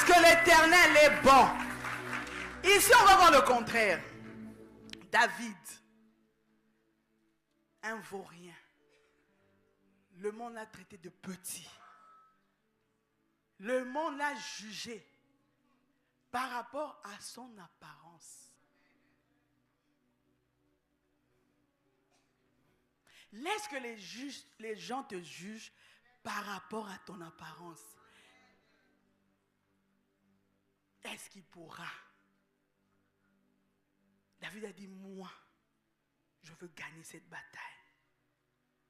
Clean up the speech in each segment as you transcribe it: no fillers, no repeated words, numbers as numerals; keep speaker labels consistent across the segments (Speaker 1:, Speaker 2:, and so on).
Speaker 1: que l'Éternel est bon. Ici, on va voir le contraire. David, un vaurien. Le monde l'a traité de petit. Le monde l'a jugé par rapport à son apparence. Laisse que les gens te jugent par rapport à ton apparence. Est-ce qu'il pourra? David a dit, moi, je veux gagner cette bataille.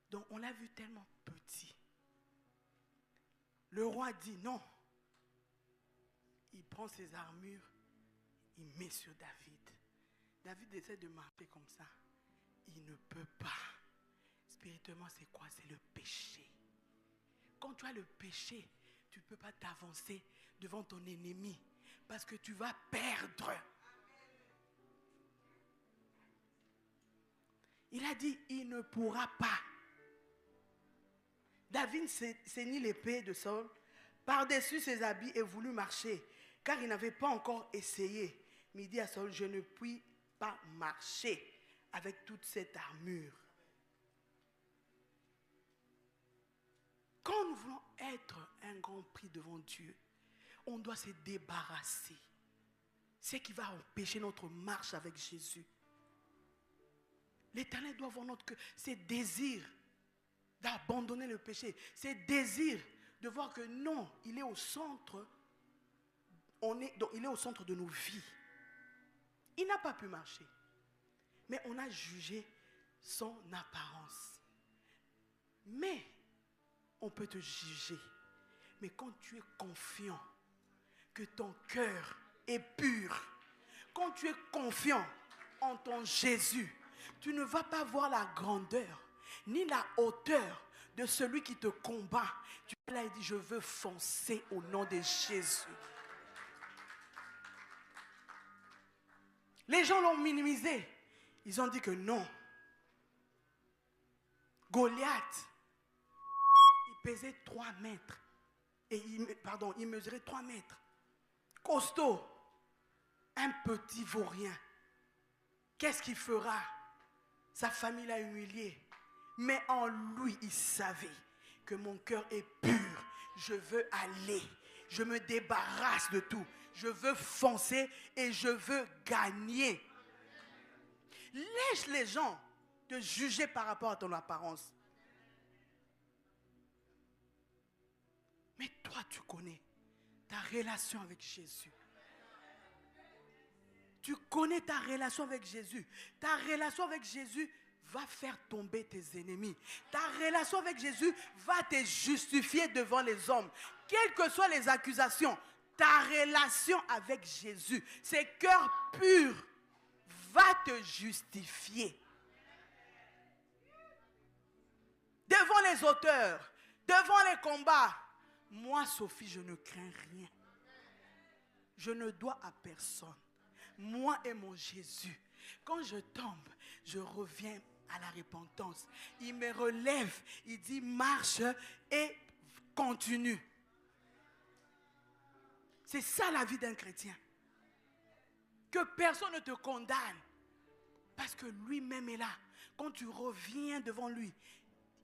Speaker 1: Donc on l'a vu tellement petit. Le roi dit non. Il prend ses armures, il met sur David. David essaie de marcher comme ça. Il ne peut pas. Spirituellement, c'est quoi? C'est le péché. Quand tu as le péché, tu ne peux pas t'avancer devant ton ennemi parce que tu vas perdre. Il a dit, il ne pourra pas. David ceignit l'épée de Saül par-dessus ses habits et voulut marcher, car il n'avait pas encore essayé. Mais il dit à Saül, je ne puis pas marcher avec toute cette armure. Quand nous voulons être un grand prix devant Dieu, on doit se débarrasser. C'est ce qui va empêcher notre marche avec Jésus. L'Éternel doit voir notre cœur, ses désirs d'abandonner le péché, ses désirs de voir que non, il est au centre, il est au centre de nos vies. Il n'a pas pu marcher, mais on a jugé son apparence. Mais on peut te juger, mais quand tu es confiant que ton cœur est pur, quand tu es confiant en ton Jésus, tu ne vas pas voir la grandeur ni la hauteur de celui qui te combat. Tu l'as dit, je veux foncer au nom de Jésus. Les gens l'ont minimisé. Ils ont dit que non. Goliath, il pesait 3 mètres. Il mesurait 3 mètres. Costaud. Un petit vaurien. Qu'est-ce qu'il fera? Sa famille l'a humilié. Mais en lui, il savait que mon cœur est pur. Je veux aller. Je me débarrasse de tout. Je veux foncer et je veux gagner. Laisse les gens te juger par rapport à ton apparence. Mais toi, tu connais ta relation avec Jésus. Tu connais ta relation avec Jésus. Ta relation avec Jésus va faire tomber tes ennemis. Ta relation avec Jésus va te justifier devant les hommes. Quelles que soient les accusations, ta relation avec Jésus, ses cœurs purs, va te justifier. Devant les auteurs, devant les combats, moi, Sophie, je ne crains rien. Je ne dois à personne. Moi et mon Jésus, quand je tombe, je reviens à la repentance. Il me relève, il dit marche et continue. C'est ça la vie d'un chrétien. Que personne ne te condamne parce que lui-même est là. Quand tu reviens devant lui,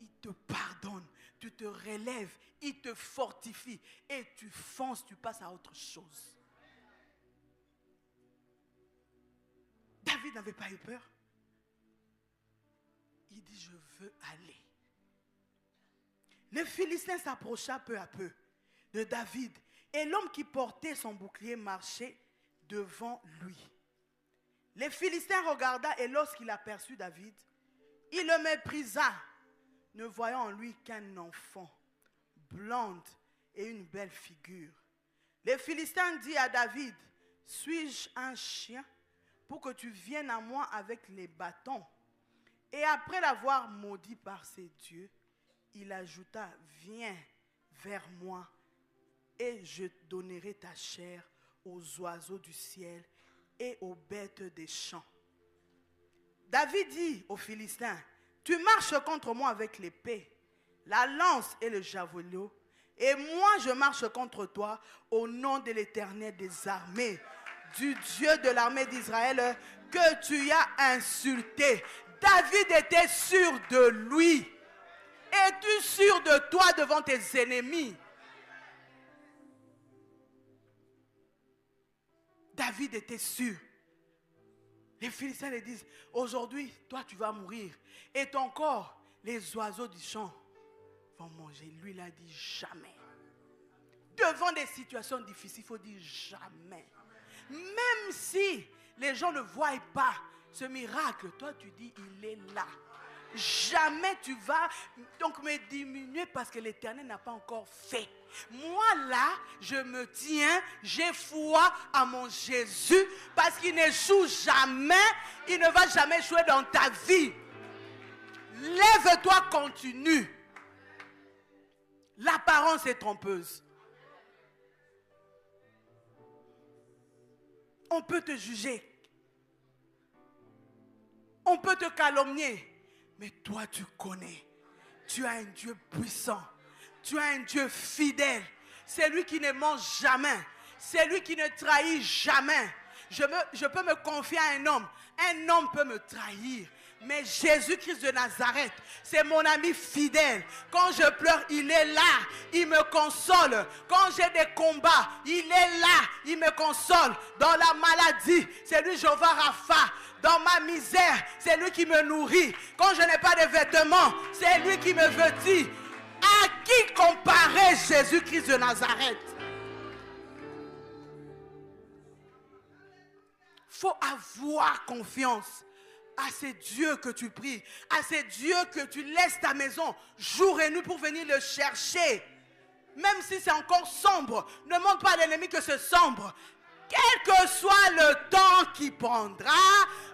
Speaker 1: il te pardonne, tu te relèves, il te fortifie et tu fonces, tu passes à autre chose. David n'avait pas eu peur. Il dit, je veux aller. Le Philistin s'approcha peu à peu de David et l'homme qui portait son bouclier marchait devant lui. Le Philistin regarda et lorsqu'il aperçut David, il le méprisa, ne voyant en lui qu'un enfant, blonde et une belle figure. Le Philistin dit à David, suis-je un chien pour que tu viennes à moi avec les bâtons? Et après l'avoir maudit par ses dieux, il ajouta, viens vers moi et je donnerai ta chair aux oiseaux du ciel et aux bêtes des champs. David dit aux Philistins, tu marches contre moi avec l'épée, la lance et le javelot, Et moi, je marche contre toi au nom de l'Éternel des armées, du Dieu de l'armée d'Israël que tu as insulté. David était sûr de lui. Es-tu sûr de toi devant tes ennemis? David était sûr. Les Philistins lui disent, aujourd'hui, toi tu vas mourir. Et ton corps, les oiseaux du champ vont manger. Lui, il a dit jamais. Devant des situations difficiles, il faut dire jamais. Même si les gens ne voient pas ce miracle, toi tu dis, il est là. Jamais tu vas donc me diminuer parce que l'Éternel n'a pas encore fait. Moi là, je me tiens, j'ai foi à mon Jésus parce qu'il n'échoue jamais, il ne va jamais échouer dans ta vie. Lève-toi, continue. L'apparence est trompeuse. On peut te juger. On peut te calomnier. Mais toi, tu connais. Tu as un Dieu puissant. Tu as un Dieu fidèle. C'est lui qui ne ment jamais. C'est lui qui ne trahit jamais. Je peux me confier à un homme. Un homme peut me trahir. Mais Jésus-Christ de Nazareth, c'est mon ami fidèle. Quand je pleure, il est là. Il me console. Quand j'ai des combats, il est là. Il me console. Dans la maladie, c'est lui Jéhovah Rapha. Dans ma misère, c'est lui qui me nourrit. Quand je n'ai pas de vêtements, c'est lui qui me vêtit. À qui comparer Jésus-Christ de Nazareth? Il faut avoir confiance à ces dieux que tu pries, à ces dieux que tu laisses ta maison jour et nuit pour venir le chercher. Même si c'est encore sombre, ne montre pas à l'ennemi que c'est sombre. Quel que soit le temps qu'il prendra,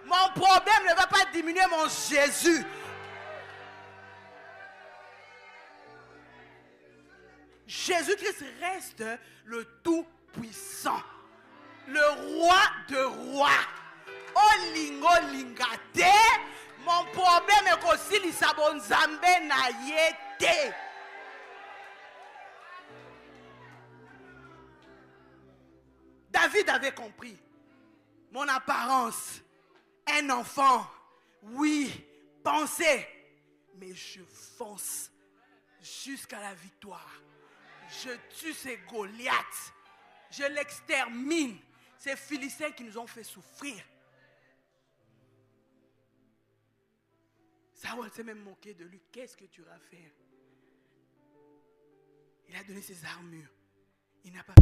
Speaker 1: mon problème ne va pas diminuer mon Jésus. Jésus-Christ reste le Tout-Puissant, le Roi de rois. Olingo lingate, mon problème est qu'aussi l'isabon Zambé na yete. David avait compris. Mon apparence, un enfant, oui, pensez, mais je fonce jusqu'à la victoire. Je tue ces Goliaths, je l'extermine, ces Philistins qui nous ont fait souffrir. Saoul s'est même moqué de lui. Qu'est-ce que tu vas faire? Il a donné ses armures. Il n'a pas